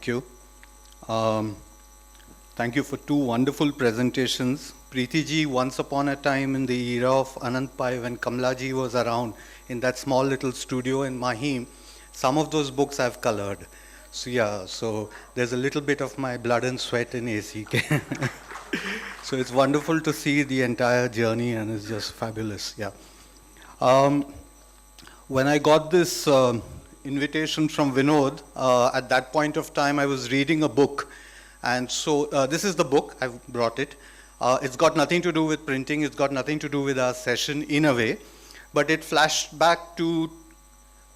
Thank you. Um, Thank you for two wonderful presentations. Preeti ji, once upon a time in the era of Anand Pai, when Kamla ji was around in that small little studio in Mahim, some of those books I've colored. So yeah, so there's a little bit of my blood and sweat in ACK. So it's wonderful to see the entire journey and it's just fabulous, yeah. When I got this invitation from Vinod, at that point of time I was reading a book. And so this is the book, I've brought it. It's got nothing to do with printing, it's got nothing to do with our session in a way, but it flashed back to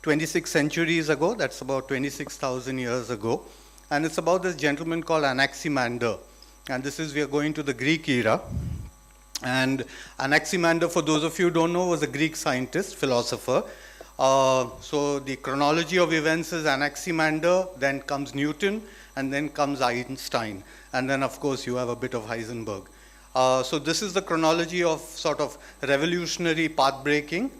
26 centuries ago, that's about 26,000 years ago. And it's about this gentleman called Anaximander. And this is, we are going to the Greek era. And Anaximander, for those of you who don't know, was a Greek scientist, philosopher. So the chronology of events is Anaximander, then comes Newton, and then comes Einstein. And then, of course, you have a bit of Heisenberg. So this is the chronology of sort of revolutionary path-breaking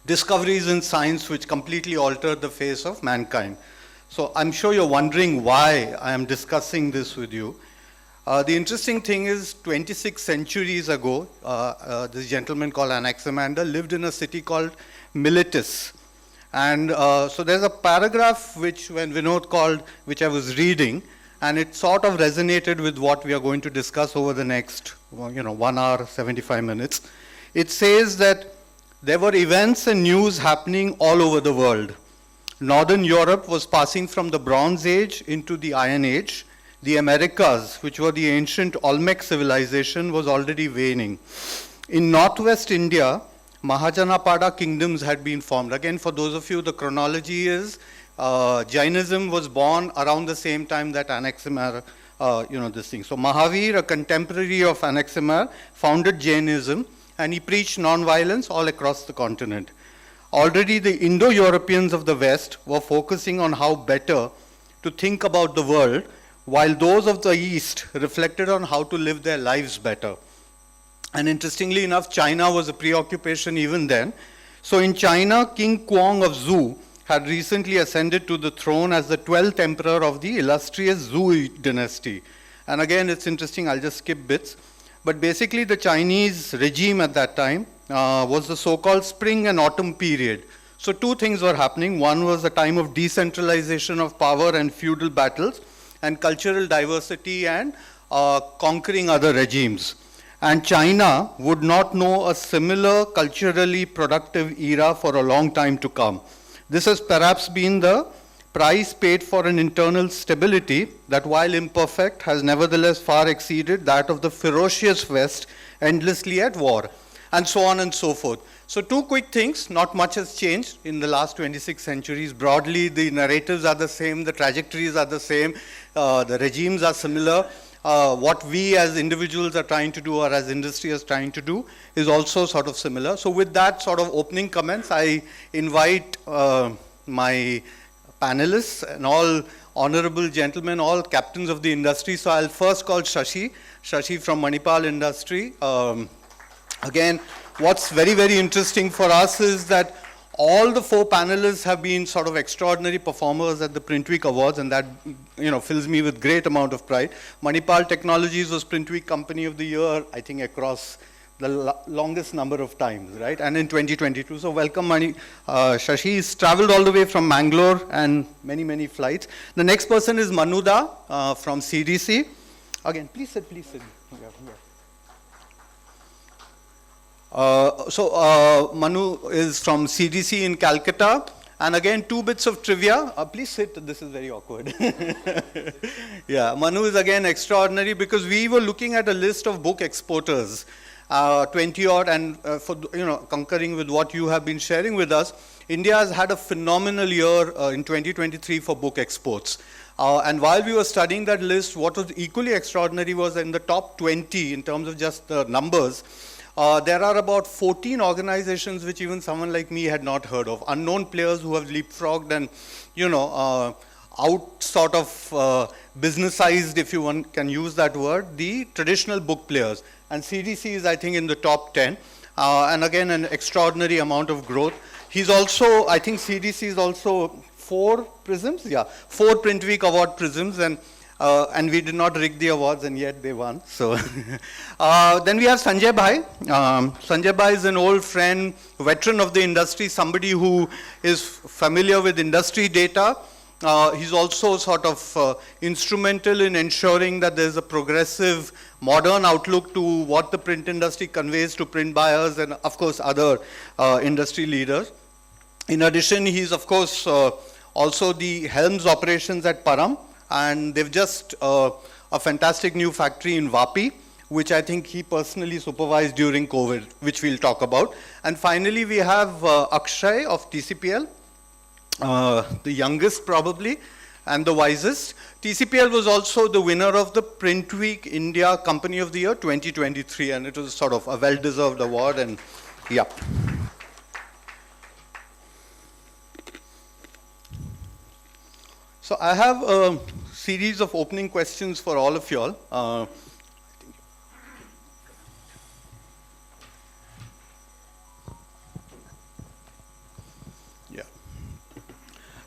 discoveries in science which completely altered the face of mankind. So I'm sure you're wondering why I am discussing this with you. The interesting thing is 26 centuries ago, this gentleman called Anaximander lived in a city called Miletus. And so there's a paragraph which when Vinod called, which I was reading, and it sort of resonated with what we are going to discuss over the next, 1 hour, 75 minutes. It says that there were events and news happening all over the world. Northern Europe was passing from the Bronze Age into the Iron Age. The Americas, which were the ancient Olmec civilization, was already waning. In northwest India, Mahajanapada kingdoms had been formed. Again, for those of you, the chronology is Jainism was born around the same time that Anaximander, this thing. So Mahavir, a contemporary of Anaximander, founded Jainism, and he preached non-violence all across the continent. Already the Indo-Europeans of the West were focusing on how better to think about the world, while those of the East reflected on how to live their lives better. And interestingly enough, China was a preoccupation even then. So in China, King Kuang of Zhou had recently ascended to the throne as the 12th emperor of the illustrious Zhou dynasty. And again, it's interesting, I'll just skip bits. But basically, the Chinese regime at that time was the so-called spring and autumn period. So two things were happening. One was a time of decentralization of power and feudal battles, and cultural diversity and conquering other regimes. And China would not know a similar culturally productive era for a long time to come. This has perhaps been the price paid for an internal stability that, while imperfect, has nevertheless far exceeded that of the ferocious West, endlessly at war, and so on and so forth. So two quick things, not much has changed in the last 26 centuries. Broadly, the narratives are the same, the trajectories are the same, the regimes are similar. What we as individuals are trying to do or as industry is trying to do is also sort of similar. So with that sort of opening comments, I invite my panelists and all honorable gentlemen, all captains of the industry. So I'll first call Shashi from Manipal industry. Again, what's very, very interesting for us is that all the four panelists have been sort of extraordinary performers at the PrintWeek Awards, and that fills me with great amount of pride. Manipal Technologies was PrintWeek Company of the Year, I think, across the longest number of times, right? And in 2022. So welcome, Shashi. He's traveled all the way from Mangalore and many, many flights. The next person is Manu from CDC. Again, please sit, please sit. Yeah. Manu is from CDC in Calcutta. And again, two bits of trivia. Please sit, this is very awkward. Yeah, Manu is again extraordinary because we were looking at a list of book exporters, 20 odd, and concurring with what you have been sharing with us, India has had a phenomenal year in 2023 for book exports. And while we were studying that list, what was equally extraordinary was in the top 20 in terms of just the numbers, there are about 14 organizations which even someone like me had not heard of. Unknown players who have leapfrogged and, out sort of businessized, if you can use that word, the traditional book players. And CDC is, I think, in the top 10. And again, an extraordinary amount of growth. He's also, I think CDC is also 4 prisms? Yeah, 4 PrintWeek award prisms, and we did not rig the awards, and yet they won. So then we have Sanjay Bhai. Sanjay Bhai is an old friend, veteran of the industry, somebody who is familiar with industry data. He's also sort of instrumental in ensuring that there's a progressive, modern outlook to what the print industry conveys to print buyers and, of course, other industry leaders. In addition, he's, of course, also the helms operations at Param, and they've just a fantastic new factory in Vapi, which I think he personally supervised during COVID, which we'll talk about. And finally, we have Akshay of TCPL. The youngest probably, and the wisest. TCPL was also the winner of the PrintWeek India Company of the Year 2023, and it was sort of a well-deserved award, and yeah. So I have a series of opening questions for all of y'all.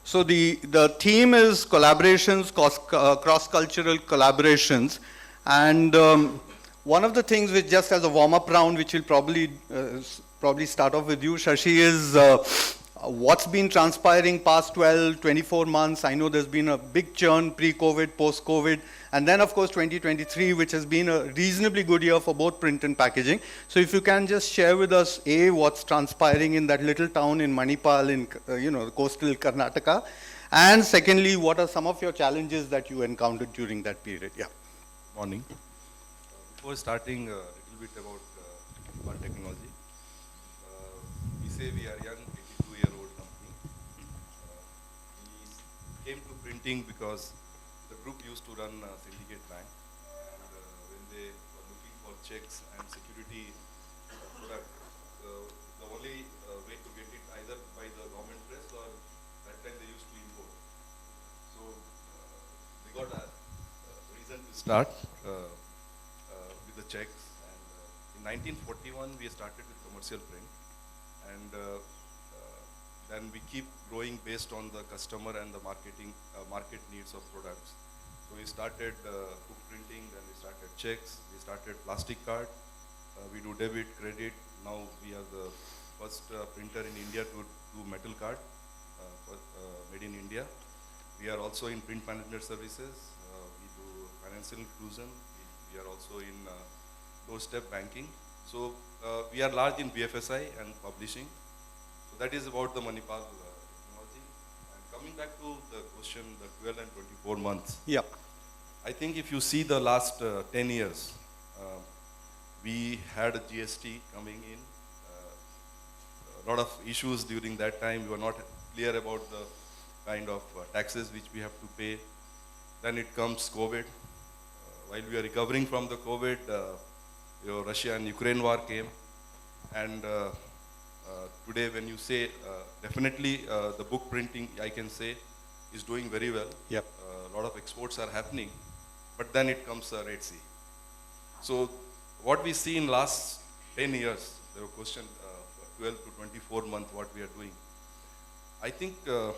So the theme is collaborations, cross-cultural collaborations. And one of the things which, just as a warm-up round, which will probably start off with you, Shashi, is what's been transpiring past 12, 24 months. I know there's been a big churn pre-COVID, post-COVID, and then of course 2023, which has been a reasonably good year for both print and packaging. So if you can just share with us, A, what's transpiring in that little town in Manipal in coastal Karnataka, and secondly, what are some of your challenges that you encountered during that period? Yeah. Morning. Before starting, a little bit about our technology. We say we are young, 82-year-old company. We came to printing because the group used to run syndicate bank, and when they were looking for checks and security product, the only way to get it either by the government press or that time they used to import. So we got a reason to start with the checks, and in 1941 we started with commercial print, and then we keep growing based on the customer and the market needs of products. So we started book printing, then we started checks, we started plastic card, we do debit, credit. Now we are the first printer in India to do metal card, made in India. We are also in print management services, we do financial inclusion, we are also in doorstep banking. So we are large in BFSI and publishing. So that is about the Manipal technology. And coming back to the question, the 12 and 24 months. Yeah. I think if you see the last 10 years, we had a GST coming in. A lot of issues during that time. We were not clear about the kind of taxes which we have to pay. Then it comes COVID. While we are recovering from the COVID, Russia and Ukraine war came. And today when you say, definitely the book printing, I can say, is doing very well. Yep. A lot of exports are happening. But then it comes Red Sea. So what we see in last 10 years, there were questions 12 to 24 months what we are doing. I think the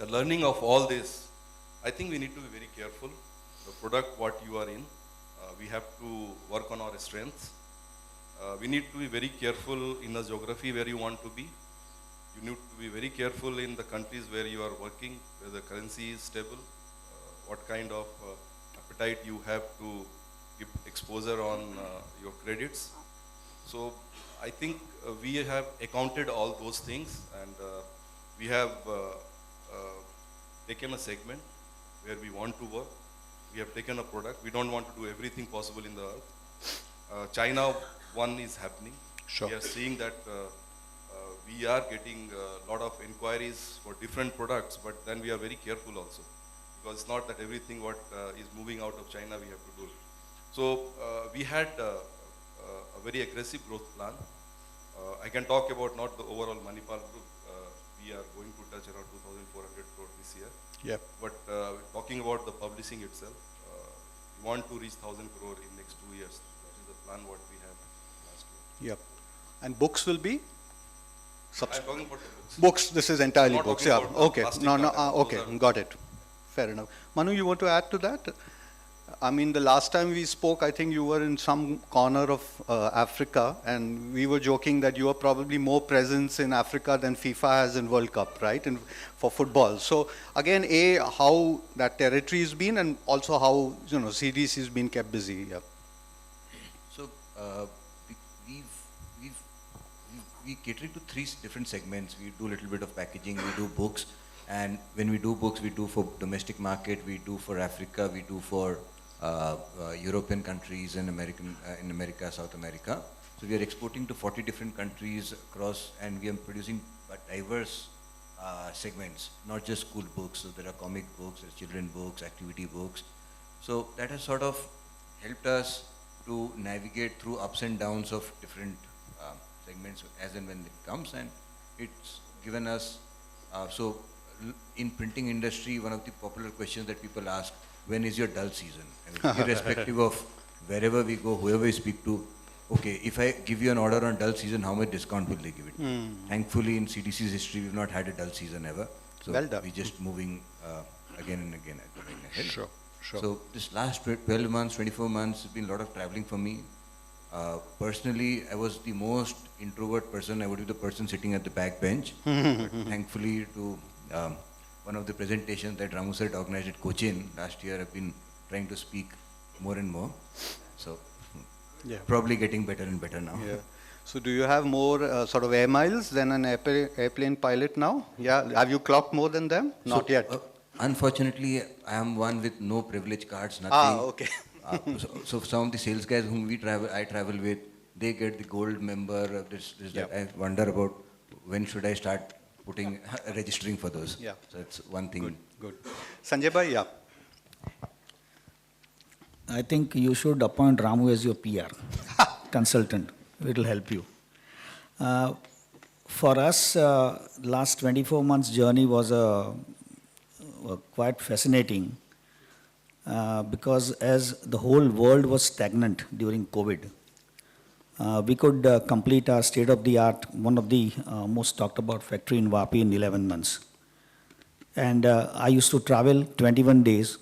learning of all this, I think we need to be very careful. The product what you are in, we have to work on our strengths. We need to be very careful in the geography where you want to be. You need to be very careful in the countries where you are working, where the currency is stable, what kind of appetite you have to give exposure on your credits. So I think we have accounted all those things, and we have taken a segment where we want to work. We have taken a product. We don't want to do everything possible in the earth. China one is happening. Sure. We are seeing that we are getting a lot of inquiries for different products, but then we are very careful also, because it's not that everything what is moving out of China we have to do. So we had a very aggressive growth plan. I can talk about not the overall Manipal group. We are going to touch around 2,400 crore this year. Yep. But talking about the publishing itself, we want to reach 1,000 crore in next 2 years. That is the plan what we have last year. Yep. And books will be? I'm talking about the books. Books, this is entirely Not books, talking yeah. about the Okay, plastic no, no, carton. Those okay, are- got it. Fair enough. Manu, you want to add to that? I mean, the last time we spoke, I think you were in some corner of Africa, and we were joking that you are probably more presence in Africa than FIFA has in World Cup, right? And for football. So again, how that territory has been, and also how CDC has been kept busy. Yeah. So we, we cater to three different segments. We do a little bit of packaging, we do books, and when we do books, we do for domestic market, we do for Africa, we do for European countries and in America, South America. So we are exporting to 40 different countries across, and we are producing diverse segments, not just school books. So there are comic books, there are children books, activity books. So that has sort of helped us to navigate through ups and downs of different segments as and when it comes, and it's given us, in printing industry, one of the popular questions that people ask, when is your dull season? I mean, irrespective of wherever we go, whoever we speak to, okay, if I give you an order on dull season, how much discount will they give it? Thankfully, in CDC's history, we've not had a dull season ever. So Well done. we're just moving again and again, going ahead. Sure, sure. So this last 12 months, 24 months, has been a lot of traveling for me. Personally, I was the most introvert person. I would be the person sitting at the back bench. But thankfully, to one of the presentations that Ramu sir organized at Cochin last year, I've been trying to speak more and more. So Yeah. probably getting better and better now. Yeah. So do you have more sort of air miles than an airplane pilot now? Yeah. Have you clocked more than them? Not So, yet. Unfortunately, I am one with no privilege cards, nothing. Okay. So some of the sales guys whom I travel with, they get the gold member. Yep. I wonder about when should I start registering for those. Yeah. So that's one thing. Good. Sanjay bhai, yeah. I think you should appoint Ramu as your PR consultant. It will help you. For us, last 24 months journey was quite fascinating because as the whole world was stagnant during COVID, we could complete our state-of-the-art, one of the most talked about factory in Vapi in 11 months. And I used to travel 21 days.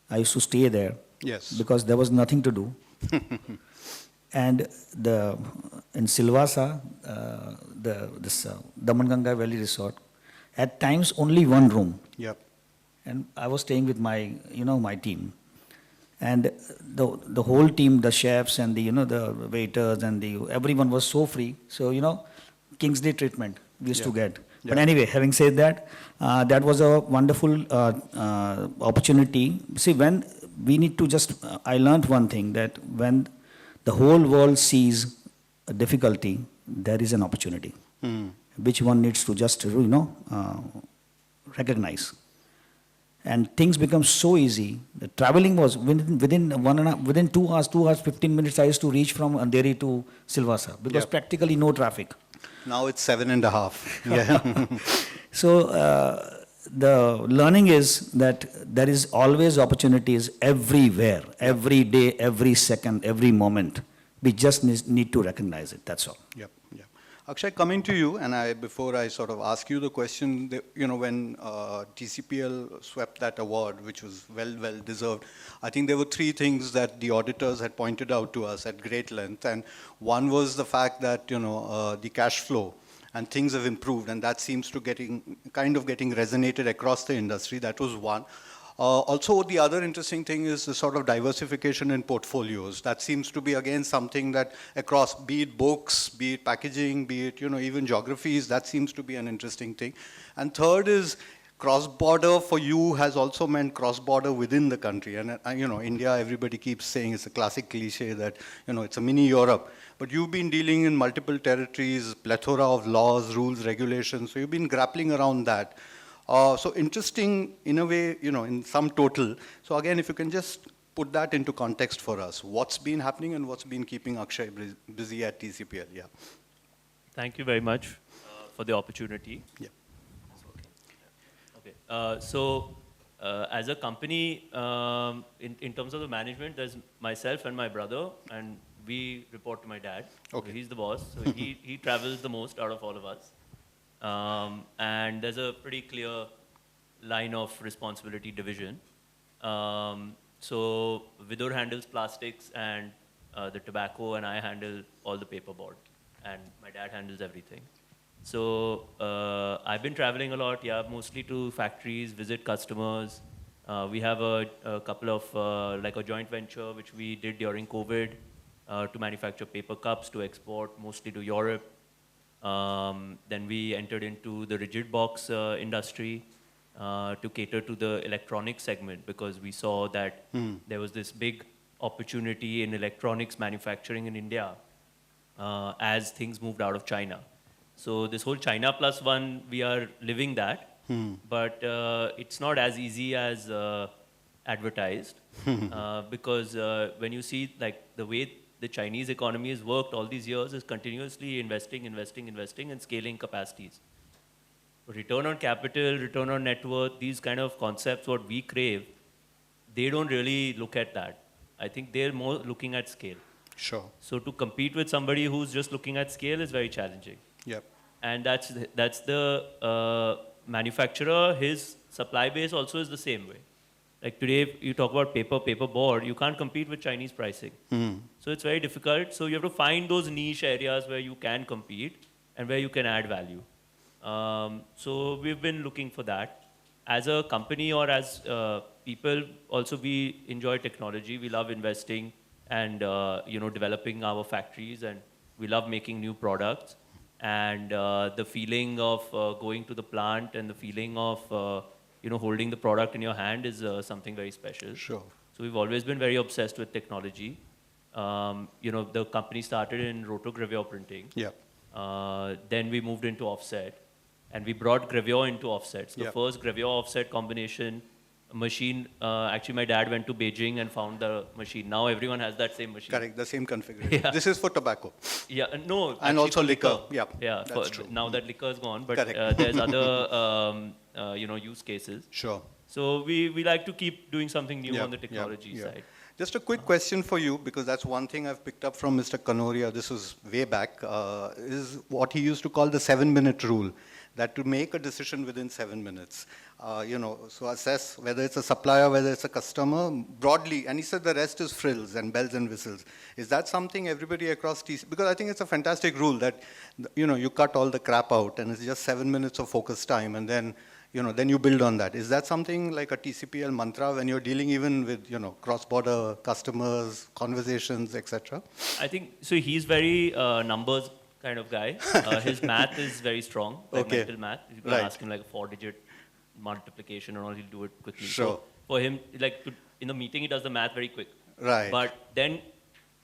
I used to stay there. Yes. Because there was nothing to do. And in Silvassa, this Damanganga Valley Resort, at times only one room. Yep. And I was staying with my, my team. And the whole team, the chefs and the waiters and everyone was so free. So, King's Day treatment we used to get. Yeah. But anyway, having said that, that was a wonderful opportunity. See, when we need to I learned one thing, that when the whole world sees a difficulty, there is an opportunity, which one needs to just, recognize. And things become so easy. The traveling was within 2 hours, 15 minutes, I used to reach from Andheri to Silvassa because Yep. practically no traffic. Now it's 7.5. Yeah. So the learning is that there is always opportunities everywhere, every day, every second, every moment. We just need to recognize it, that's all. Yep. Yep. Akshay, coming to you, and before I sort of ask you the question, when TCPL swept that award, which was well deserved, I think there were 3 things that the auditors had pointed out to us at great length, and one was the fact that the cash flow and things have improved, and that seems to getting resonated across the industry. That was one. Also, the other interesting thing is the sort of diversification in portfolios. That seems to be, again, something that across, be it books, be it packaging, be it, even geographies, that seems to be an interesting thing. And third is cross-border for you has also meant cross-border within the country. And, India, everybody keeps saying, it's a classic cliche that, it's a mini Europe. But you've been dealing in multiple territories, plethora of laws, rules, regulations. So you've been grappling around that. So interesting in a way, in some total. So again, if you can just put that into context for us, what's been happening and what's been keeping Akshay busy at TCPL? Yeah. Thank you very much for the opportunity. Yeah. Okay. As a company, in terms of the management, there's myself and my brother, and we report to my dad. Okay. So he's the boss. So he travels the most out of all of us. And there's a pretty clear line of responsibility division. So Vidur handles plastics and the tobacco, and I handle all the paperboard. And my dad handles everything. So I've been traveling a lot, yeah, mostly to factories, visit customers. We have a couple of, like a joint venture, which we did during COVID to manufacture paper cups to export, mostly to Europe. Then we entered into the rigid box industry to cater to the electronics segment because we saw that there was this big opportunity in electronics manufacturing in India as things moved out of China. So this whole China plus one, we are living that, but it's not as easy as advertised because when you see like the way the Chinese economy has worked all these years is continuously investing and scaling capacities. Return on capital, return on net worth, these kind of concepts, what we crave, they don't really look at that. I think they're more looking at scale. Sure. So to compete with somebody who's just looking at scale is very challenging. Yep. And that's the manufacturer, his supply base also is the same way. Like today, if you talk about paperboard, you can't compete with Chinese pricing. So it's very difficult. So you have to find those niche areas where you can compete and where you can add value. So we've been looking for that. As a company or as people, also we enjoy technology. We love investing and developing our factories, and we love making new products. And the feeling of going to the plant and the feeling of holding the product in your hand is something very special. Sure. So we've always been very obsessed with technology. The company started in rotogravure printing. Yeah. Then we moved into offset, and we brought gravure into offsets. The first gravure offset combination machine, actually my dad went to Beijing and found the machine. Now everyone has that same machine. Correct, the same configuration. Yeah. This is for tobacco. Yeah, no. And actually also for liquor. Yeah, Yeah, that's true. now that liquor is gone, but Correct. there's other use cases. Sure. So we like to keep doing something new Yeah, on the technology yeah. side. Just a quick question for you, because that's one thing I've picked up from Mr. Kanoria, this was way back, is what he used to call the 7-minute rule, that to make a decision within 7 minutes, so assess whether it's a supplier, whether it's a customer, broadly, and he said the rest is frills and bells and whistles. Is that something everybody across TC, because I think it's a fantastic rule that, you cut all the crap out and it's just 7 minutes of focus time, and then you build on that. Is that something like a TCPL mantra when you're dealing even with, cross-border customers, conversations, etc.? I think, so he's very numbers kind of guy. His math is very strong, like mental math. You can ask him like a 4-digit multiplication and all, he'll do it quickly. Sure. So for him, in the meeting, he does the math very quick. Right. But then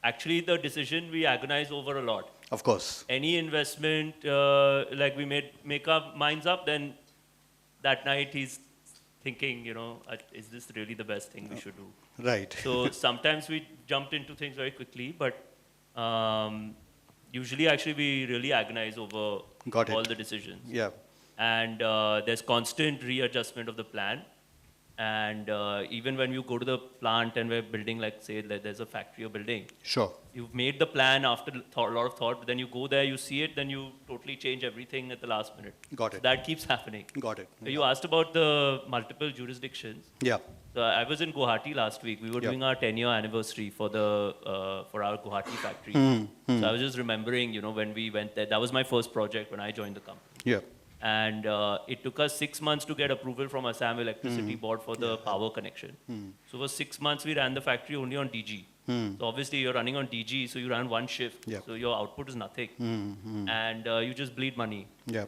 actually the decision we agonize over a lot. Of course. Any investment, like we make our minds up, then that night he's thinking, is this really the best thing we should do? Right. So sometimes we jumped into things very quickly, but usually actually we really agonize over all the decisions. Yeah. And there's constant readjustment of the plan. And even when you go to the plant and we're building, like say there's a factory you're building. Sure. You've made the plan after a lot of thought, but then you go there, you see it, then you totally change everything at the last minute. Got it. So that keeps happening. Got it. So you asked about the multiple jurisdictions. Yeah. So I was in Guwahati last week. We were doing our 10-year anniversary for our Guwahati factory. So I was just remembering, when we went there, that was my first project when I joined the company. Yeah. And it took us 6 months to get approval from Assam Electricity Board for the power connection. So for 6 months, we ran the factory only on DG. So obviously, you're running on DG, so you ran one shift. Yeah. So your output is nothing. And you just bleed money. Yeah.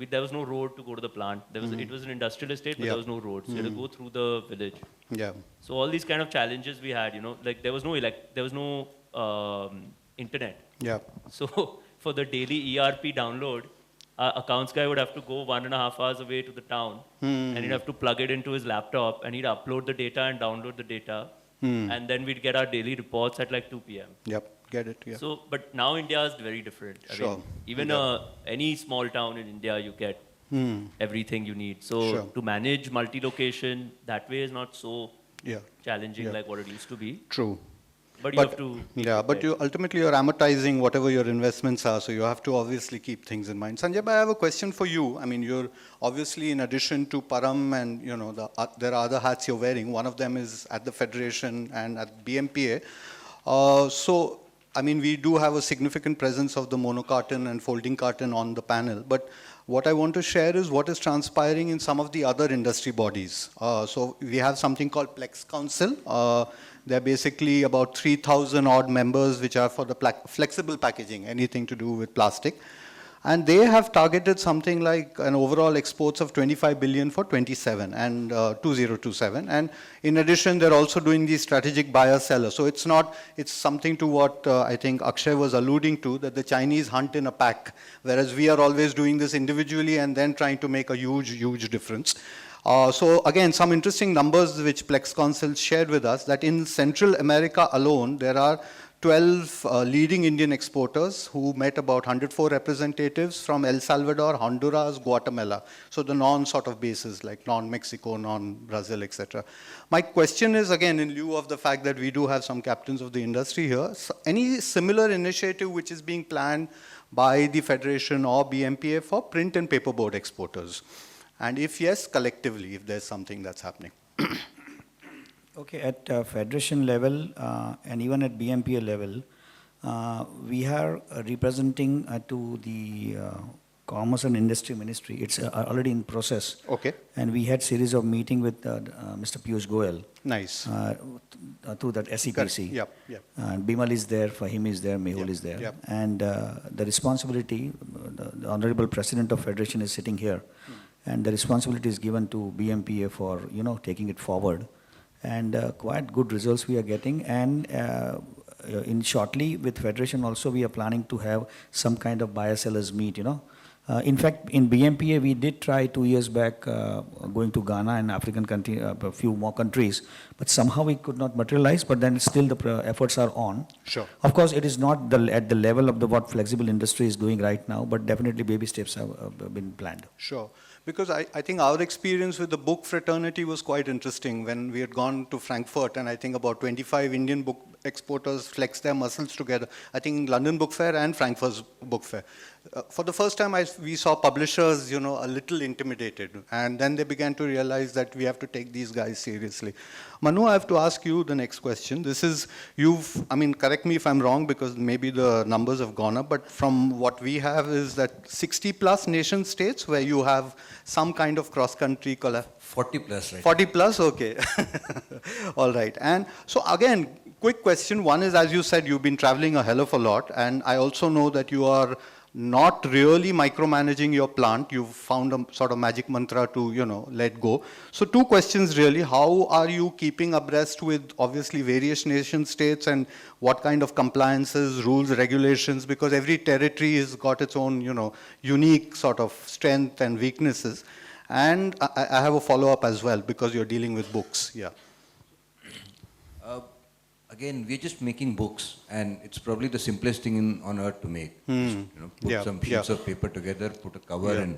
There was no road to go to the plant. It was an industrial estate, but there was no road. So you had to go through the village. Yeah. So all these kind of challenges we had, like there was no internet. Yeah. So for the daily ERP download, our accounts guy would have to go 1.5 hours away to the town, and he'd have to plug it into his laptop, and he'd upload the data and download the data, and then we'd get our daily reports at like 2 p.m. Yep. Get it. Yeah. So, but now India is very different. I Sure. mean, even any small town in India, you get everything you need. So to manage multi-location that way is not so challenging like what it used to be. True. But you have to. Yeah, but you ultimately you're amortizing whatever your investments are, so you have to obviously keep things in mind. Sanjay, I have a question for you. I mean, you're obviously, in addition to Param and there are other hats you're wearing. One of them is at the Federation and at BMPA. So, I mean, we do have a significant presence of the monocarton and folding carton on the panel, but what I want to share is what is transpiring in some of the other industry bodies. So we have something called Plex Council. They're basically about 3,000 odd members which are for the flexible packaging, anything to do with plastic. And they have targeted something like an overall exports of 25 billion for 27 and 2027. And in addition, they're also doing the strategic buyer-seller. So it's something to what I think Akshay was alluding to, that the Chinese hunt in a pack, whereas we are always doing this individually and then trying to make a huge, huge difference. So again, some interesting numbers which Plex Council shared with us, that in Central America alone, there are 12 leading Indian exporters who met about 104 representatives from El Salvador, Honduras, Guatemala. So the non-sort of bases like non-Mexico, non-Brazil, etc. My question is, again, in lieu of the fact that we do have some captains of the industry here, any similar initiative which is being planned by the Federation or BMPA for print and paperboard exporters? And if yes, collectively, if there's something that's happening. Okay, at Federation level and even at BMPA level, we are representing to the Commerce and Industry Ministry. It's already in process. Okay. And we had series of meeting with Mr. Piyush Goyal. Nice. Through that SEPC. Yep, yep. And Bimal is there, Fahim is there, Mehul is there. Yep. And the responsibility, the Honorable President of Federation is sitting here. And the responsibility is given to BMPA for, taking it forward. And quite good results we are getting. And in shortly with Federation also, we are planning to have some kind of buyer-sellers meet, In fact, in BMPA, we did try 2 years back going to Ghana and African country, a few more countries, but somehow we could not materialize, but then still the efforts are on. Sure. Of course, it is not at the level of what flexible industry is doing right now, but definitely baby steps have been planned. Sure. Because I think our experience with the book fraternity was quite interesting when we had gone to Frankfurt, and I think about 25 Indian book exporters flexed their muscles together. I think London Book Fair and Frankfurt's Book Fair. For the first time, we saw publishers, a little intimidated, and then they began to realize that we have to take these guys seriously. Manu, I have to ask you the next question. This is, correct me if I'm wrong, because maybe the numbers have gone up, but from what we have is that 60 plus nation states where you have some kind of cross-country collab. 40 plus, right? 40 plus, okay. All right. And so again, quick question. One is, as you said, you've been traveling a hell of a lot, and I also know that you are not really micromanaging your plant. You've found a sort of magic mantra to, let go. So two questions really. How are you keeping abreast with obviously various nation states, and what kind of compliances, rules, regulations, because every territory has got its own, unique sort of strength and weaknesses. And I have a follow-up as well, because you're dealing with books. Yeah. Again, we're just making books, and it's probably the simplest thing on earth to make. Just, put some sheets of paper together, put a cover, and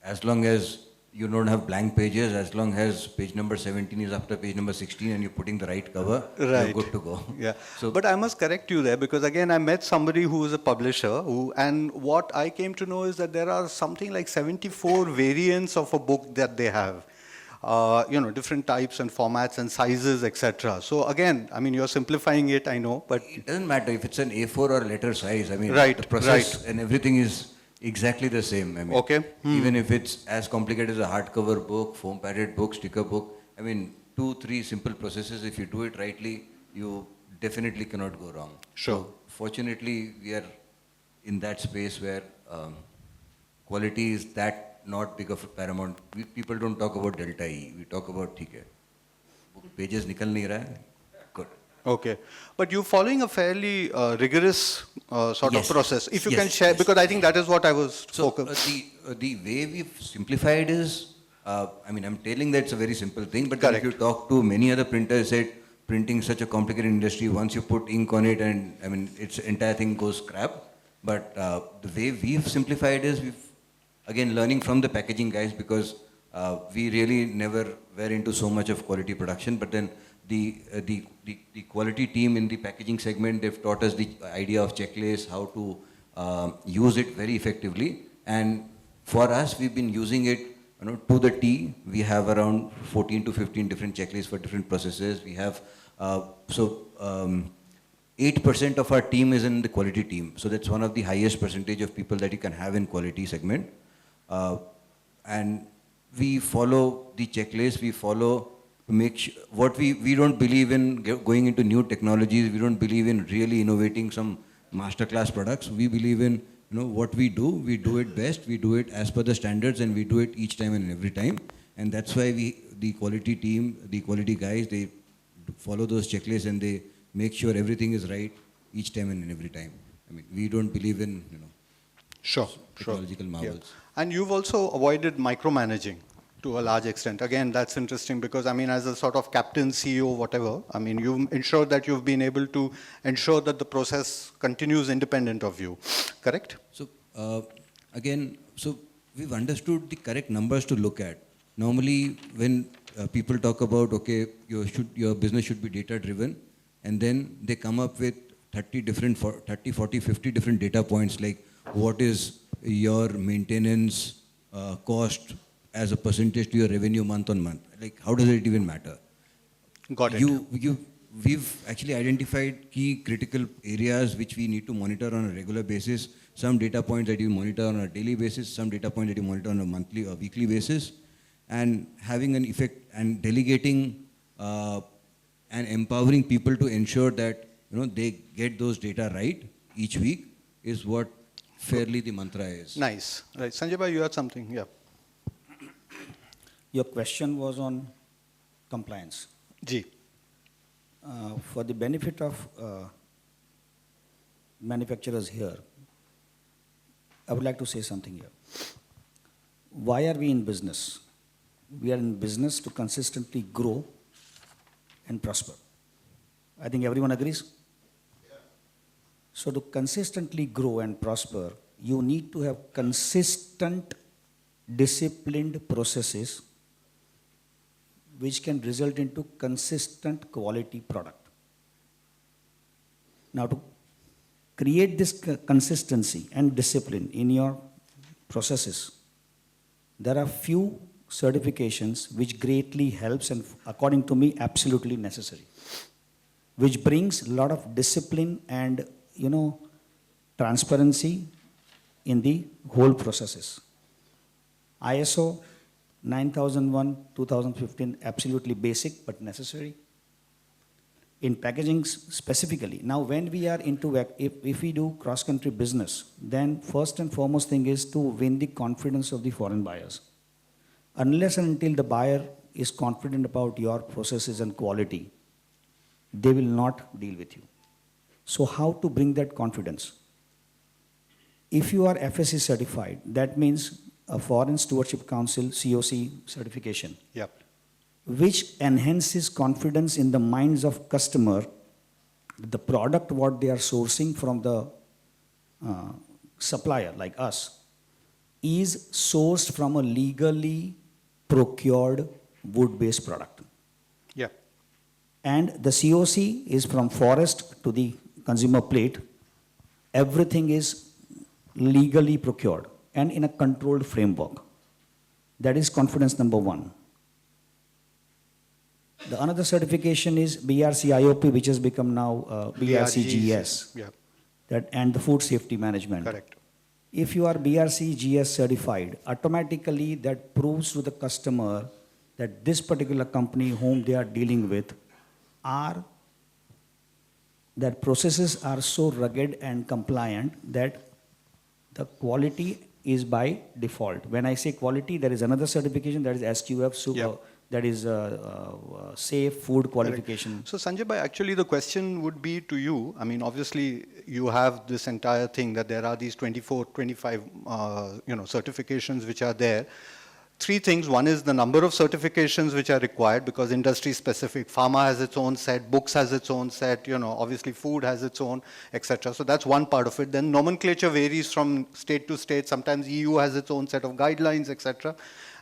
as long as you don't have blank pages, as long as page number 17 is after page number 16 and you're putting the right cover, you're good to go. Yeah. So, but I must correct you there, because again, I met somebody who is a publisher, and what I came to know is that there are something like 74 variants of a book that they have. Different types and formats and sizes, etc. So again, you're simplifying it, I know, but it doesn't matter if it's an A4 or letter size. The process and everything is exactly the same. Even if it's as complicated as a hardcover book, foam padded book, sticker book. 2-3 simple processes. If you do it rightly, you definitely cannot go wrong. Sure. So fortunately, we are in that space where quality is that not big of a paramount. People don't talk about delta E. We talk about pages nikal nahi raha hai. Good. Okay. But you're following a fairly rigorous sort of process. If you can share, because I think that is what I was focused. The way we've simplified is, I'm telling that it's a very simple thing, but if you talk to many other printers, said printing is such a complicated industry, once you put ink on it and its entire thing goes scrap. But the way we've simplified is again, learning from the packaging guys, because we really never were into so much of quality production, but then the quality team in the packaging segment, they've taught us the idea of checklist, how to use it very effectively. And for us, we've been using it, to the T. We have around 14 to 15 different checklists for different processes. We have, 8% of our team is in the quality team. So that's one of the highest percentage of people that you can have in quality segment. And we follow the checklist, we follow to make sure, we don't believe in going into new technologies, we don't believe in really innovating some masterclass products. We believe in, what we do it best, we do it as per the standards, and we do it each time and every time. And that's why the quality team, the quality guys, they follow those checklists and they make sure everything is right each time and every time. I mean, we don't believe in, technological marvels. Yeah. And you've also avoided micromanaging to a large extent. Again, that's interesting because, as a sort of captain, CEO, whatever, you've ensured that you've been able to ensure that the process continues independent of you, correct? So, we've understood the correct numbers to look at. Normally, when people talk about, okay, your business should be data driven, and then they come up with 30, 40, 50 different data points, like what is your maintenance cost as a percentage to your revenue month on month. Like, how does it even matter? Got it. We've actually identified key critical areas which we need to monitor on a regular basis. Some data points that you monitor on a daily basis, some data points that you monitor on a monthly or weekly basis, and having an effect and delegating and empowering people to ensure that they get those data right each week is what fairly the mantra is. Nice. Right. Sanjay bhai, you had something? Yeah. Your question was on compliance. Ji. For the benefit of manufacturers here, I would like to say something here. Why are we in business? We are in business to consistently grow and prosper. I think everyone agrees? Yeah. So to consistently grow and prosper, you need to have consistent, disciplined processes which can result into consistent quality product. Now to create this consistency and discipline in your processes, there are few certifications which greatly helps and according to me absolutely necessary, which brings a lot of discipline and transparency in the whole processes. ISO 9001 2015 absolutely basic but necessary. In packaging specifically, now when we are into, if we do cross-country business, then first and foremost thing is to win the confidence of the foreign buyers. Unless and until the buyer is confident about your processes and quality, they will not deal with you. So how to bring that confidence? If you are FSC certified, that means a Foreign Stewardship Council COC certification, Yep. which enhances confidence in the minds of customer, the product what they are sourcing from the supplier like us is sourced from a legally procured wood-based product. Yeah. And the COC is from forest to the consumer plate. Everything is legally procured and in a controlled framework. That is confidence number one. The another certification is BRC IOP, which has become now BRC GS. Yeah. That, and the food safety management. Correct. If you are BRC GS certified, automatically that proves to the customer that this particular company whom they are dealing with their processes are so rugged and compliant that the quality is by default. When I say quality, there is another certification that is SQF, so Yeah. that is safe food qualification. So Sanjay bhai, actually the question would be to you. Obviously you have this entire thing that there are these 24, 25, certifications which are there. Three things. One is the number of certifications which are required because industry specific. Pharma has its own set, books has its own set, obviously food has its own, etc. So that's one part of it. Then nomenclature varies from state to state. Sometimes EU has its own set of guidelines, etc.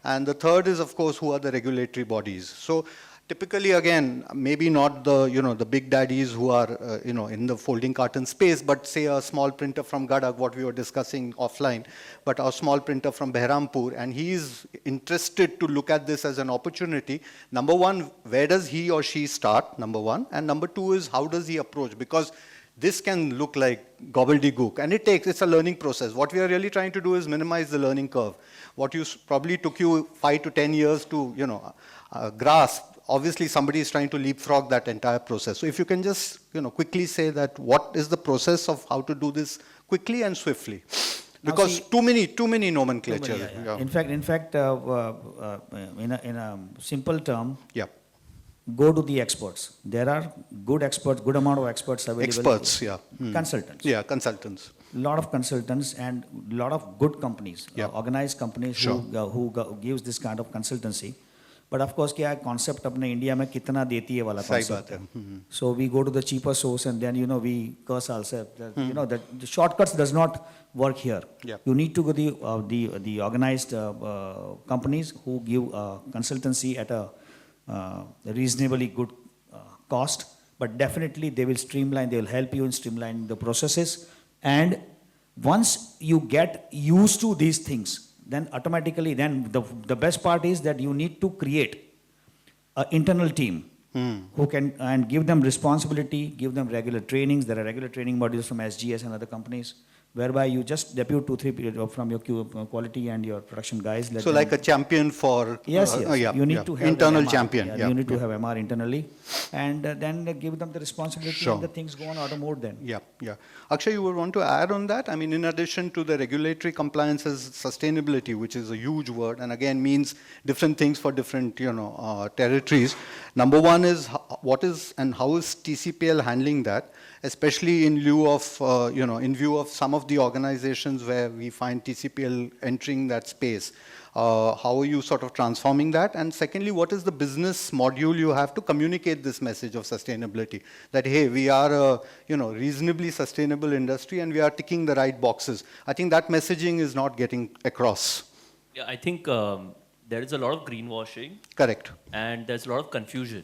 And the third is, of course, who are the regulatory bodies. So typically, again, maybe not the, the big daddies who are, in the folding carton space, but say a small printer from Gadag, what we were discussing offline, but a small printer from Behrampur, and he is interested to look at this as an opportunity. Number one, where does he or she start, number one? And number two is, how does he approach? Because this can look like gobbledygook, and it's a learning process. What we are really trying to do is minimize the learning curve. What probably took you 5 to 10 years to, grasp, obviously somebody is trying to leapfrog that entire process. So if you can just, quickly say that what is the process of how to do this quickly and swiftly? Because see, too many nomenclature. Yeah. In fact, in a simple term, Yeah. go to the experts. There are good experts, good amount of experts available. Experts, yeah. Consultants. Yeah, consultants. Lot of consultants and lot of good companies, Yeah. organized companies Sure. who gives this kind of consultancy. But of course, क्या concept अपने India में कितना देती है वाला सही concept बात है. So we go to the cheaper source and then we curse ourselves. That the shortcuts does not work here. Yeah. You need to go the organized companies who give consultancy at a reasonably good cost. But definitely they will streamline. They will help you in streamlining the processes. And once you get used to these things, then automatically, then the best part is that you need to create an internal team who can, and give them responsibility, give them regular trainings. There are regular training modules from SGS and other companies, whereby you just depute 2-3 people from your quality and your production guys. So like a champion for... Yes. yeah, You need to have internal MR. champion. Yeah, Yeah, you need to have MR internally, and then give them the responsibility, Sure. and the things go on auto mode then. Yeah. Akshay, you would want to add on that? I mean, in addition to the regulatory compliances, sustainability, which is a huge word, and again means different things for different, territories. Number one is, what is and how is TCPL handling that? Especially in lieu of, in view of some of the organizations where we find TCPL entering that space. How are you sort of transforming that? And secondly, what is the business module you have to communicate this message of sustainability? That, hey, we are a, reasonably sustainable industry and we are ticking the right boxes. I think that messaging is not getting across. Yeah, I think there is a lot of greenwashing. Correct. And there's a lot of confusion.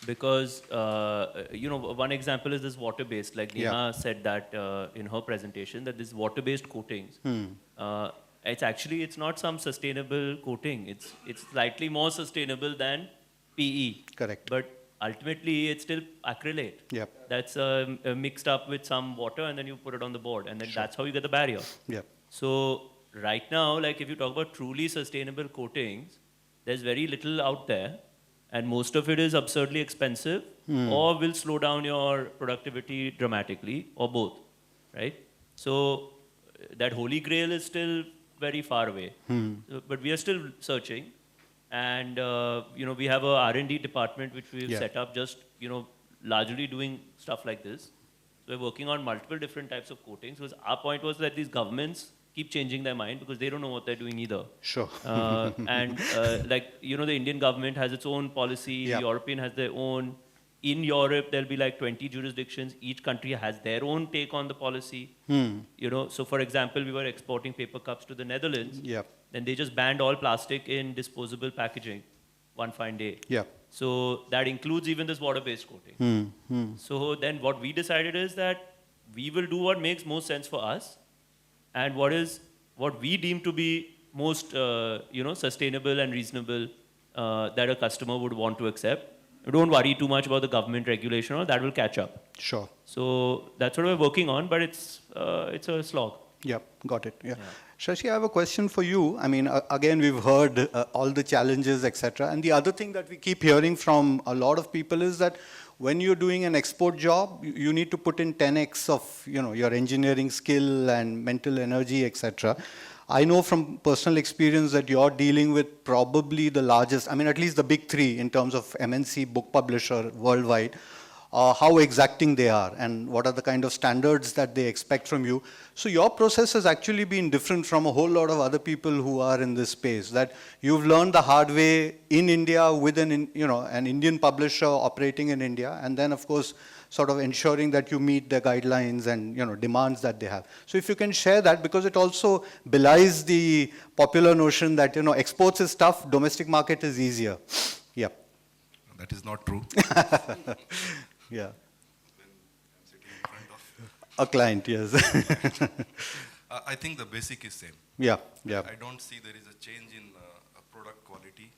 Because, one example is this water-based, like Neha said that in her presentation, that this water-based coatings, it's not some sustainable coating. It's slightly more sustainable than PE. Correct. But ultimately, it's still acrylate. Yep. That's mixed up with some water, and then you put it on the board, and then that's how you get the barrier. Yep. So right now, like if you talk about truly sustainable coatings, there's very little out there. And most of it is absurdly expensive or will slow down your productivity dramatically, or both, right? So that holy grail is still very far away. But we are still searching. And, we have a R&D department which we've set up just, largely doing stuff like this. So we're working on multiple different types of coatings. Because our point was that these governments keep changing their mind because they don't know what they're doing either. Sure. The Indian government has its own policy, the European has their own. In Europe, there'll be like 20 jurisdictions. Each country has their own take on the policy. So for example, we were exporting paper cups to the Netherlands. Then they just banned all plastic in disposable packaging one fine day. So that includes even this water-based coating. So then what we decided is that we will do what makes most sense for us. And what we deem to be most, sustainable and reasonable that a customer would want to accept. Don't worry too much about the government regulation, or that will catch up. Sure. So that's what we're working on, but it's a slog. Yeah, got it. Yeah. Shashi, I have a question for you. I mean, again, we've heard all the challenges, etc. And the other thing that we keep hearing from a lot of people is that when you're doing an export job, you need to put in 10x of your engineering skill and mental energy, etc. I know from personal experience that you're dealing with probably the largest, I mean, at least the big three in terms of MNC book publisher worldwide. How exacting they are and what are the kind of standards that they expect from you. So your process has actually been different from a whole lot of other people who are in this space, that you've learned the hard way in India with an Indian publisher operating in India, and then of course sort of ensuring that you meet the guidelines and demands that they have. So if you can share that, because it also belies the popular notion that exports is tough, domestic market is easier. Yeah. that is not true. Yeah. When I'm sitting in front of A client, yes. I think the basic is same. Yeah, yeah. I don't see there is a change in product quality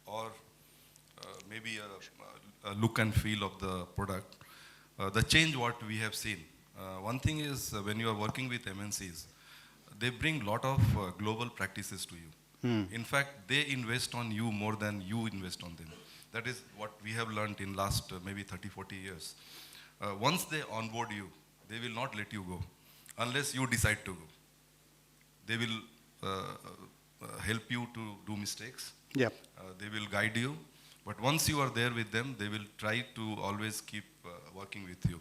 or maybe a look and feel of the product. The change what we have seen. One thing is when you are working with MNCs, they bring lot of global practices to you. In fact, they invest on you more than you invest on them. That is what we have learned in last maybe 30, 40 years. Once they onboard you, they will not let you go unless you decide to go. They will help you to do mistakes. Yep. They will guide you. But once you are there with them, they will try to always keep working with you.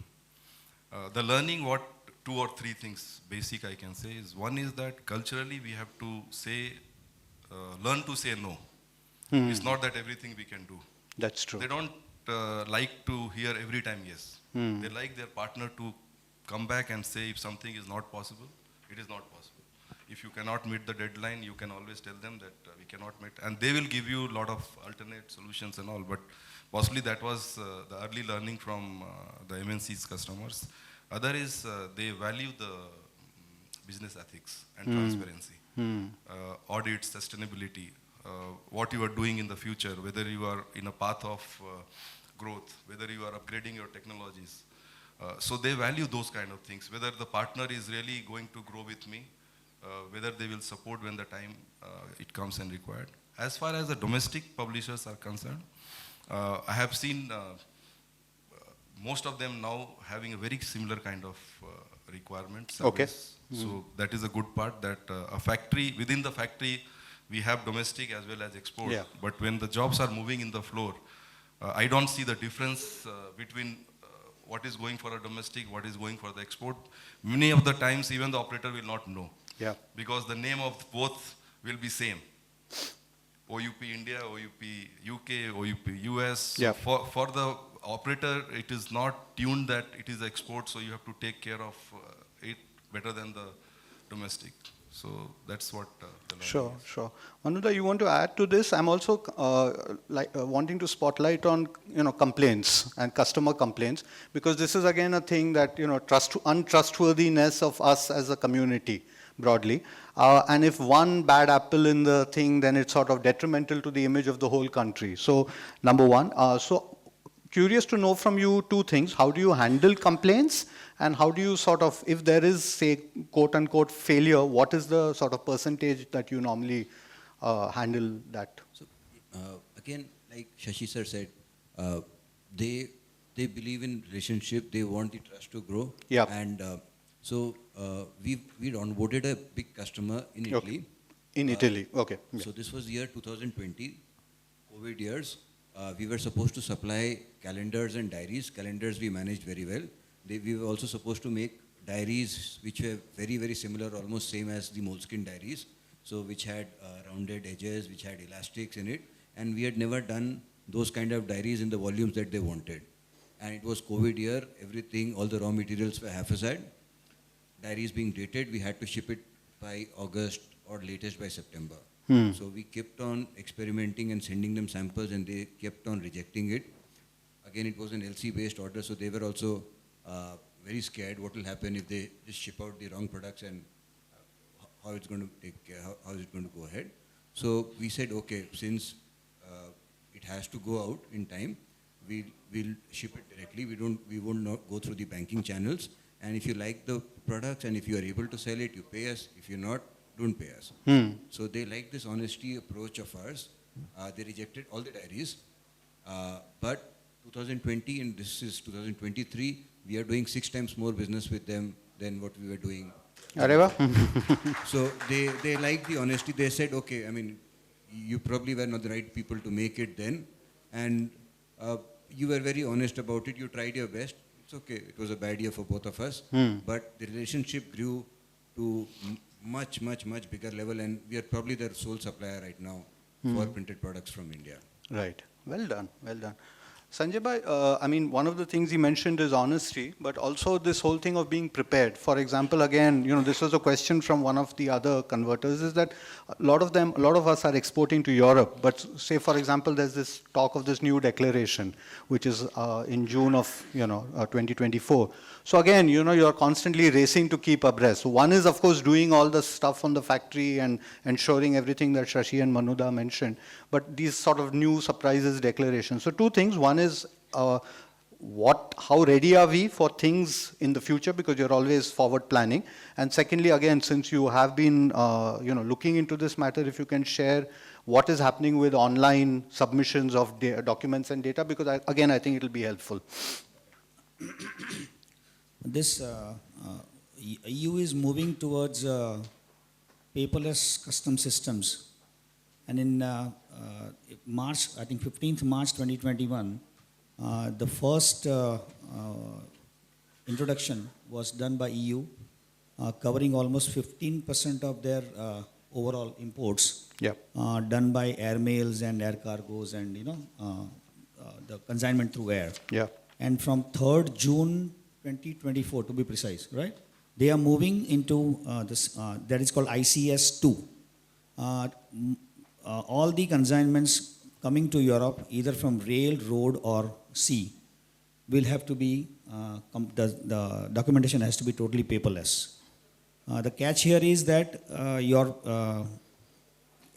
The learning, what 2 or 3 things basic I can say is, one is that culturally we have to say, learn to say no. It's not that everything we can do. That's true. They don't like to hear every time yes. They like their partner to come back and say if something is not possible, it is not possible. If you cannot meet the deadline, you can always tell them that we cannot meet. And they will give you a lot of alternate solutions and all. But possibly that was the early learning from the MNC's customers. Other is they value the business ethics and transparency, audit, sustainability, what you are doing in the future, whether you are in a path of growth, whether you are upgrading your technologies. So they value those kind of things, whether the partner is really going to grow with me, whether they will support when the time it comes and required. As far as the domestic publishers are concerned, I have seen most of them now having a very similar kind of requirement service. Okay. So that is a good part, that a factory, within the factory, we have domestic as well as export. Yeah. But when the jobs are moving in the floor, I don't see the difference between what is going for a domestic, what is going for the export. Many of the times, even the operator will not know. Yeah. Because the name of both will be same. OUP India, OUP UK, OUP US. So Yeah. for the operator, it is not tuned that it is export, so you have to take care of it better than the domestic. So that's what the learning Sure, is. sure. Manuda, you want to add to this? I'm also wanting to spotlight on complaints and customer complaints, because this is again a thing that untrustworthiness of us as a community broadly. And if one bad apple in the thing, then it's sort of detrimental to the image of the whole country. So number one, so curious to know from you 2 things. How do you handle complaints? And how do you sort of, if there is, say, quote unquote failure, what is the sort of percentage that you normally handle that? So again, like Shashi sir said, they believe in relationship. They want the trust to grow. Yeah. And so we onboarded a big customer in Italy. In Italy, okay. Yeah. So this was the year 2020, COVID years. We were supposed to supply calendars and diaries. Calendars we managed very well. We were also supposed to make diaries which were very, very similar, almost same as the Moleskine diaries. So which had rounded edges, which had elastics in it. And we had never done those kind of diaries in the volumes that they wanted. And it was COVID year, everything, all the raw materials were haphazard. Diaries being dated, we had to ship it by August or latest by September. So we kept on experimenting and sending them samples, and they kept on rejecting it. Again, it was an LC based order, so they were also very scared what will happen if they just ship out the wrong products, and how it's going to take care, how is it going to go ahead. So we said, okay, since it has to go out in time, we'll ship it directly. We won't not go through the banking channels. And if you like the products and if you are able to sell it, you pay us. If you're not, don't pay us. So they like this honesty approach of ours. They rejected all the diaries. But 2020 and this is 2023, we are doing 6 times more business with them than what we were doing. Areva? So they like the honesty. They said, okay, I mean, you probably were not the right people to make it then. And you were very honest about it. You tried your best. It's okay. It was a bad year for both of us. But the relationship grew to much, much, much bigger level. And we are probably their sole supplier right now for printed products from India. Right. Well done. Well done. Sanjay bhai, I mean, one of the things he mentioned is honesty, but also this whole thing of being prepared. For example, again, this was a question from one of the other converters, is that a lot of us are exporting to Europe, but say, for example, there's this talk of this new declaration, which is in June of, 2024. So again, you're constantly racing to keep abreast. So one is, of course, doing all the stuff on the factory and ensuring everything that Shashi and Manuda mentioned, but these sort of new surprises declarations. So two things. One is how ready are we for things in the future, because you're always forward planning. And secondly, again, since you have been looking into this matter, if you can share what is happening with online submissions of documents and data, because I think it'll be helpful. This EU is moving towards paperless custom systems. And in March, I think 15th March 2021, the first introduction was done by EU, covering almost 15% of their overall imports, done by air mails and air cargoes and the consignment through air. Yeah. And from 3rd June 2024, to be precise, right? They are moving into this that is called ICS 2. All the consignments coming to Europe, either from rail, road, or sea, will have to be, the documentation has to be totally paperless. The catch here is that your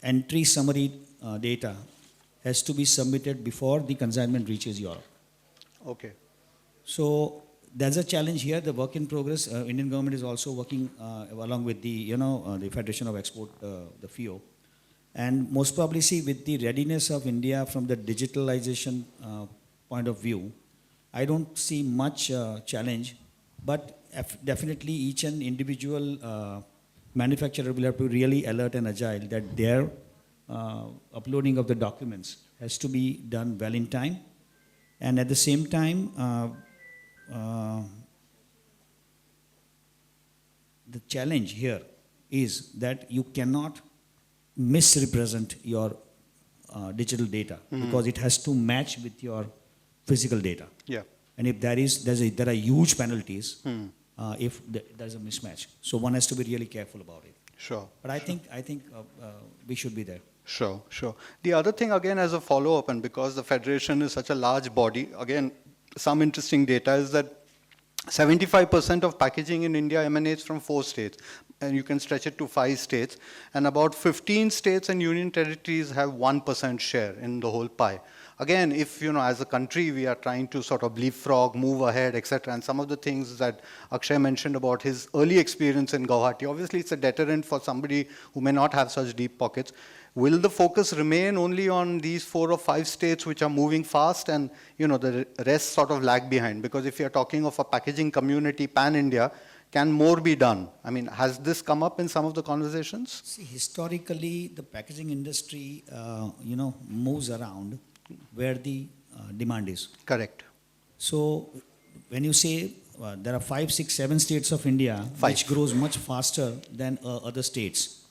entry summary data has to be submitted before the consignment reaches Europe. Okay. So there's a challenge here, the work in progress. Indian government is also working along with the, the Federation of Export, the FIO. And most probably, see, with the readiness of India from the digitalization point of view, I don't see much challenge, but definitely each and individual manufacturer will have to really alert and agile that their uploading of the documents has to be done well in time. And at the same time, the challenge here is that you cannot misrepresent your digital data because it has to match with your physical data. Yeah. And if there are huge penalties if there's a mismatch. So one has to be really careful about it. Sure. But I think we should be there. Sure. The other thing, again, as a follow-up, and because the Federation is such a large body, again, some interesting data is that 75% of packaging in India emanates from 4 states, and you can stretch it to 5 states, and about 15 states and union territories have 1% share in the whole pie. Again, if, as a country, we are trying to sort of leapfrog, move ahead, etc., and some of the things that Akshay mentioned about his early experience in Guwahati, obviously it's a deterrent for somebody who may not have such deep pockets. Will the focus remain only on these 4 or 5 states which are moving fast, and the rest sort of lag behind? Because if you're talking of a packaging community pan-India, can more be done? I mean, has this come up in some of the conversations? See, historically, the packaging industry, moves around where the demand is. Correct. So when you say there are 5, 6, 7 states of India which grows much faster than other states,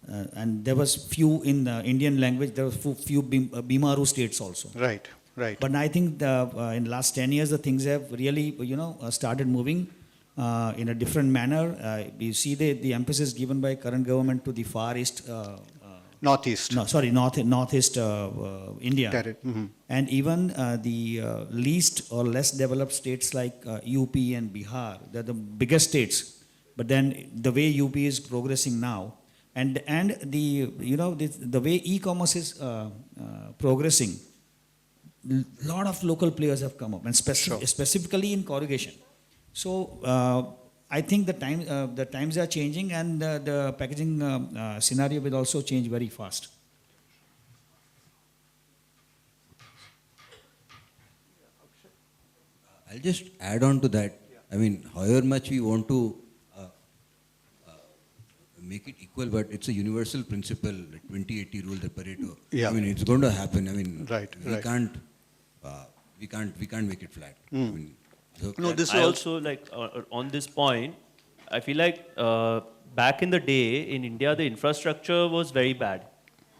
and there was few in the Indian language, there were few Bimaru states also. Right. But I think in the last 10 years, the things have really, started moving in a different manner. You see the emphasis given by current government to the Far East. Northeast. No, sorry, Northeast India. Mm-hmm. And even the least or less developed states like UP and Bihar, they're the biggest states. But then the way UP is progressing now, and the way e-commerce is progressing, lot of local players have come up, and specifically in corrugation. So I think the times are changing, and the packaging scenario will also change very fast. I'll just add on to that. I mean, however much we want to make it equal, but it's a universal principle, the 20-80 rule, the Pareto. Yeah. I mean, it's going to happen. I mean, Right. We can't make it flat. I mean, so No, this I is also like on this point, I feel like back in the day in India, the infrastructure was very bad.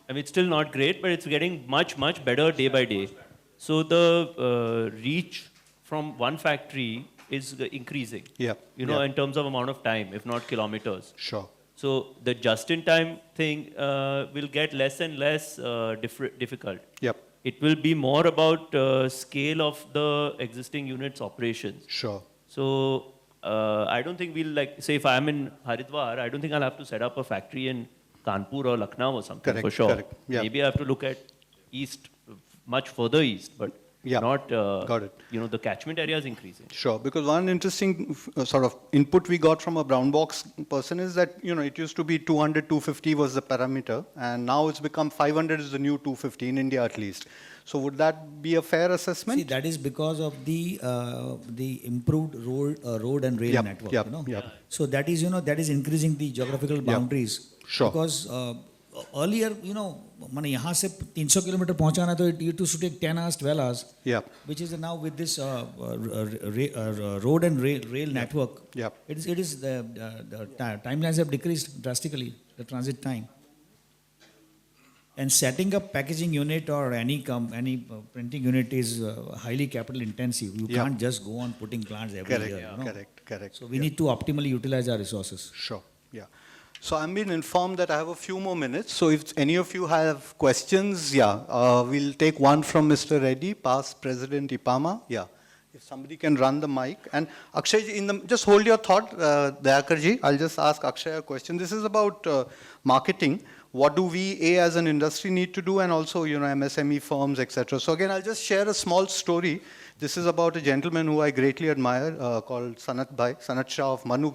I mean, it's still not great, but it's getting much better day by day. So the reach from one factory is increasing. Yeah. In terms of amount of time, if not kilometers. Sure. So the just-in-time thing will get less and less difficult. Yep. It will be more about scale of the existing unit's operations. Sure. So I don't think we'll say if I'm in Haridwar, I don't think I'll have to set up a factory in Kanpur or Lucknow or something Correct, for sure. correct. Yeah. Maybe I have to look at east, much further east, but not, Got it. the catchment area is increasing. Sure, because one interesting sort of input we got from a brown box person is that, it used to be 200, 250 was the parameter, and now it's become 500 is the new 250 in India at least. So would that be a fair assessment? See, that is because of the improved road and rail network. So that is that is increasing the geographical boundaries. Sure. Because earlier मैंने यहाँ से 300 kilometre पहुँचाना तो it used to take 10 hours, 12 hours. Yeah. Which is now with this road and rail network. Yeah. It is the timelines have decreased drastically, the transit time. And setting up packaging unit or any printing unit is highly capital intensive. You can't just go on putting plants every year. Correct. So we need to optimally utilize our resources. Sure, yeah. So I'm being informed that I have a few more minutes. So if any of you have questions, we'll take one from Mr. Reddy, past President IPAMA. Yeah, if somebody can run the mic. And Akshay, just hold your thought, Dayakarji. I'll just ask Akshay a question. This is about marketing. What do we, as an industry, need to do, and also, MSME firms, etc. So again, I'll just share a small story. This is about a gentleman who I greatly admire, called Sanat Shah of Manu.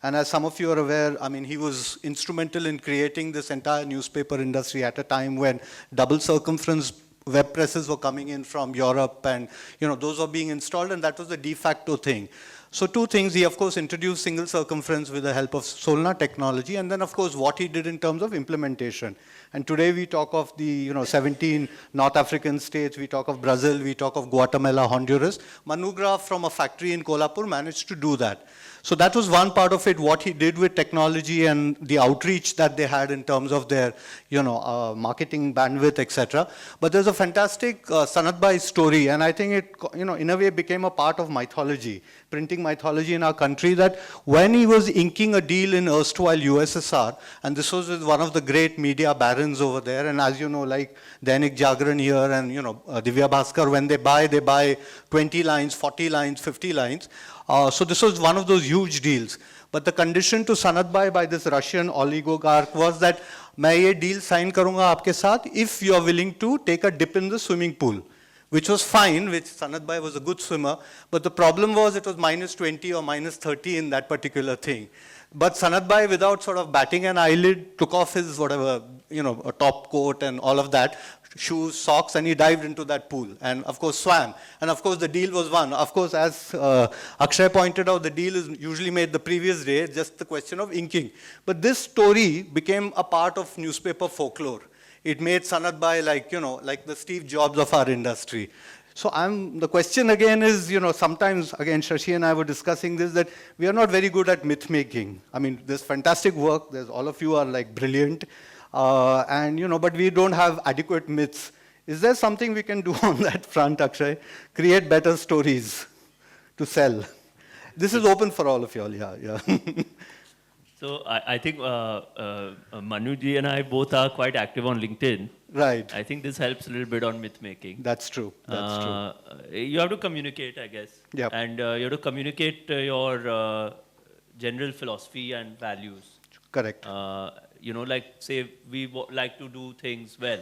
And as some of you are aware, he was instrumental in creating this entire newspaper industry at a time when double circumference web presses were coming in from Europe, and those were being installed, and that was the de facto thing. So two things: he of course introduced single circumference with the help of Solna technology, and then of course what he did in terms of implementation. And today we talk of the 17 North African states, we talk of Brazil, we talk of Guatemala, Honduras. Manu from a factory in Kolhapur managed to do that. So that was one part of it, what he did with technology and the outreach that they had in terms of their, marketing bandwidth, etc. But there's a fantastic Sanat Bhai story, and I think it, in a way became a part of mythology, printing mythology in our country, that when he was inking a deal in erstwhile USSR, and this was with one of the great media barons over there, and as you know, like Dainik Jagran here and, Divya Bhaskar, when they buy 20 lines, 40 lines, 50 lines. So this was one of those huge deals. But the condition to Sanat Bhai by this Russian oligarch was that मैं ये deal sign करूँगा आपके साथ if you are willing to take a dip in the swimming pool, which was fine, which Sanat Bhai was a good swimmer, but the problem was it was minus 20 or minus 30 in that particular thing. But Sanat Bhai, without sort of batting an eyelid, took off his whatever, a top coat and all of that, shoes, socks, and he dived into that pool and of course swam. And of course the deal was won. Of course, as Akshay pointed out, the deal is usually made the previous day, just the question of inking. But this story became a part of newspaper folklore. It made Sanat Bhai like the Steve Jobs of our industry. So the question again is, sometimes, again, Shashi and I were discussing this, that we are not very good at myth making. There's fantastic work, all of you are brilliant, but we don't have adequate myths. Is there something we can do on that front, Akshay? Create better stories to sell. This is open for all of you all, yeah. So I think Manu ji and I both are quite active on LinkedIn. Right. I think this helps a little bit on myth making. That's true. You have to communicate, I guess. Yep. And you have to communicate your general philosophy and values. Correct. Say we like to do things well.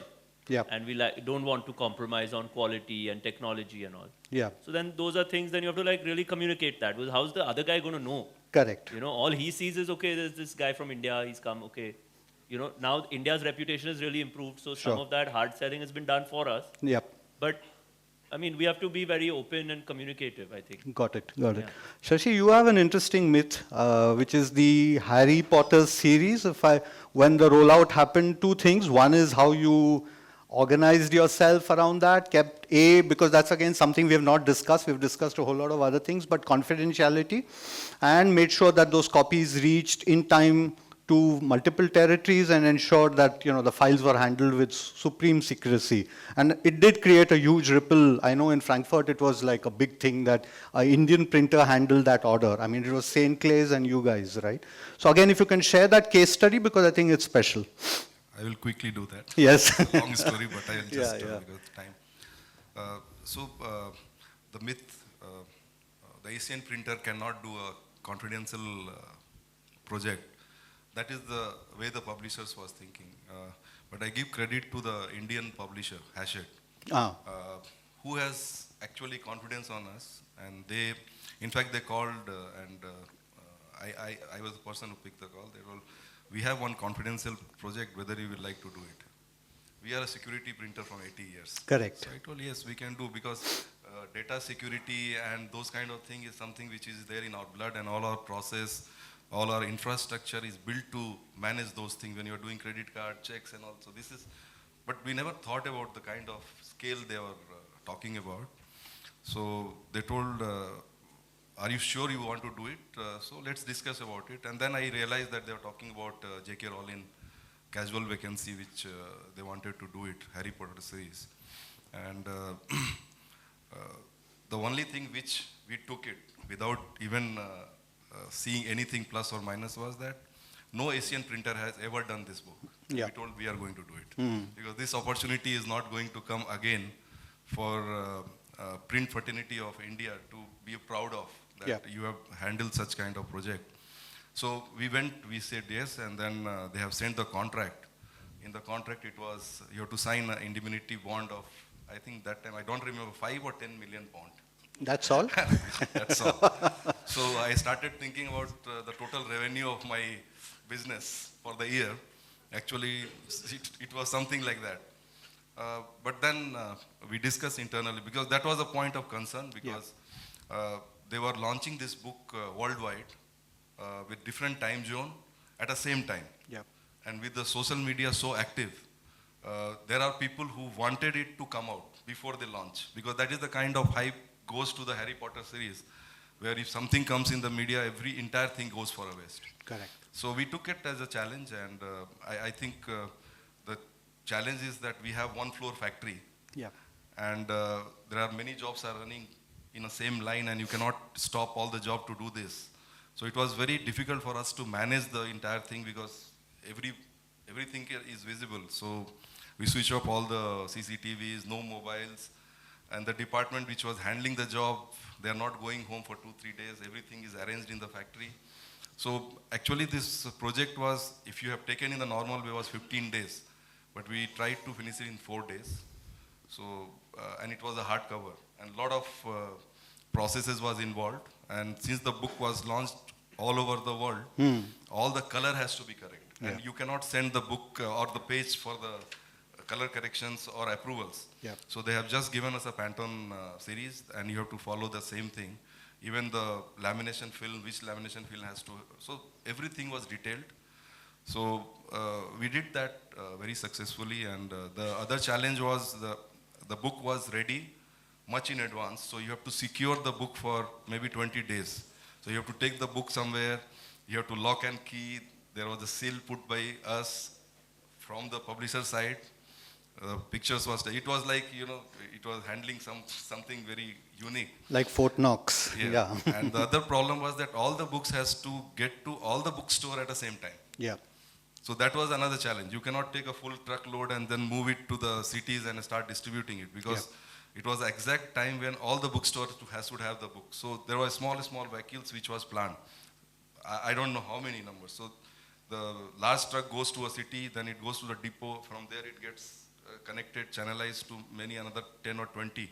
Yeah. And we don't want to compromise on quality and technology and all. Yeah. So then those are things, then you have to really communicate that. Well, how's the other guy going to know? Correct. All he sees is, okay, there's this guy from India, he's come, okay. Now India's reputation has really improved, so some of that hard selling has been done for us. Yep. But, we have to be very open and communicative, I think. Got it. Shashi, you have an interesting myth, which is the Harry Potter series. When the rollout happened, two things. One is how you organized yourself around that, kept because that's again something we have not discussed. We've discussed a whole lot of other things, but confidentiality, and made sure that those copies reached in time to multiple territories and ensured that, the files were handled with supreme secrecy. And it did create a huge ripple. I know in Frankfurt it was like a big thing that an Indian printer handled that order. I mean, it was St. Clay's and you guys, right? So again, if you can share that case study, because I think it's special. I will quickly do that. Yes. Long story, but I will just, Yeah. because of time. The myth, the Asian printer cannot do a confidential project. That is the way the publishers was thinking. But I give credit to the Indian publisher, Hachette, who has actually confidence on us. And they, in fact, they called I was the person who picked the call. They told, we have one confidential project, whether you would like to do it. We are a security printer from 80 years. Correct. So I told, yes, we can do, because data security and those kind of thing is something which is there in our blood, and all our process, all our infrastructure is built to manage those things when you're doing credit card checks and all. So this is, but we never thought about the kind of scale they were talking about. So they told, are you sure you want to do it? So let's discuss about it. And then I realized that they were talking about J.K. Rowling casual vacancy, which they wanted to do it, Harry Potter series. And the only thing which we took it without even seeing anything plus or minus was that no Asian printer has ever done this book. Yeah. We told we are going to do it. Because this opportunity is not going to come again for print fraternity of India to be proud of that you have handled such kind of project. So we went, we said yes, and then they have sent the contract. In the contract it was, you have to sign an indemnity bond of, I think that time, I don't remember, 5 or 10 million pound. That's all? That's all. So I started thinking about the total revenue of my business for the year. Actually, it was something like that. But then we discussed internally, because that was a point of concern, because they were launching this book worldwide with different time zone at the same time. And with the social media so active, there are people who wanted it to come out before they launch, because that is the kind of hype goes to the Harry Potter series, where if something comes in the media, entire thing goes for a waste. Correct. So we took it as a challenge, and I think the challenge is that we have one floor factory. And there are many jobs are running in the same line, and you cannot stop all the job to do this. So it was very difficult for us to manage the entire thing, because everything is visible. So we switch off all the CCTVs, no mobiles, and the department which was handling the job, they are not going home for 2-3 days. Everything is arranged in the factory. So actually this project was, if you have taken in the normal way, was 15 days, but we tried to finish it in 4 days. So, and it was a hardcover, and a lot of processes was involved. And since the book was launched all over the world, all the color has to be correct. And you cannot send the book or the page for the color corrections or approvals. So they have just given us a Pantone series, and you have to follow the same thing. Even the lamination film, which lamination film has to, so everything was detailed. So we did that very successfully. And the other challenge was the book was ready much in advance. So you have to secure the book for maybe 20 days. So you have to take the book somewhere, you have to lock and key. There was a seal put by us from the publisher side. Pictures was, it was like, it was handling something very unique. Like Fort Knox. And the other problem was that all the books has to get to all the bookstore at the same time. So that was another challenge. You cannot take a full truckload and then move it to the cities and start distributing it, because it was the exact time when all the bookstores would have the book. So there were small vehicles which was planned. I don't know how many numbers. So the last truck goes to a city, then it goes to the depot. From there it gets connected, channelized to many another 10 or 20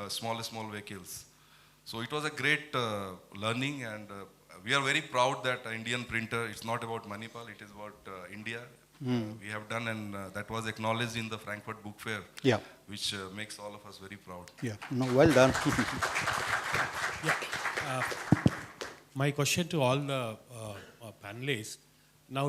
small vehicles. So it was a great learning, and we are very proud that Indian printer, it's not about Manipal, it is about India. We have done, and that was acknowledged in the Frankfurt Book Fair, which makes all of us very proud. No, well done. My question to all the panelists. Now,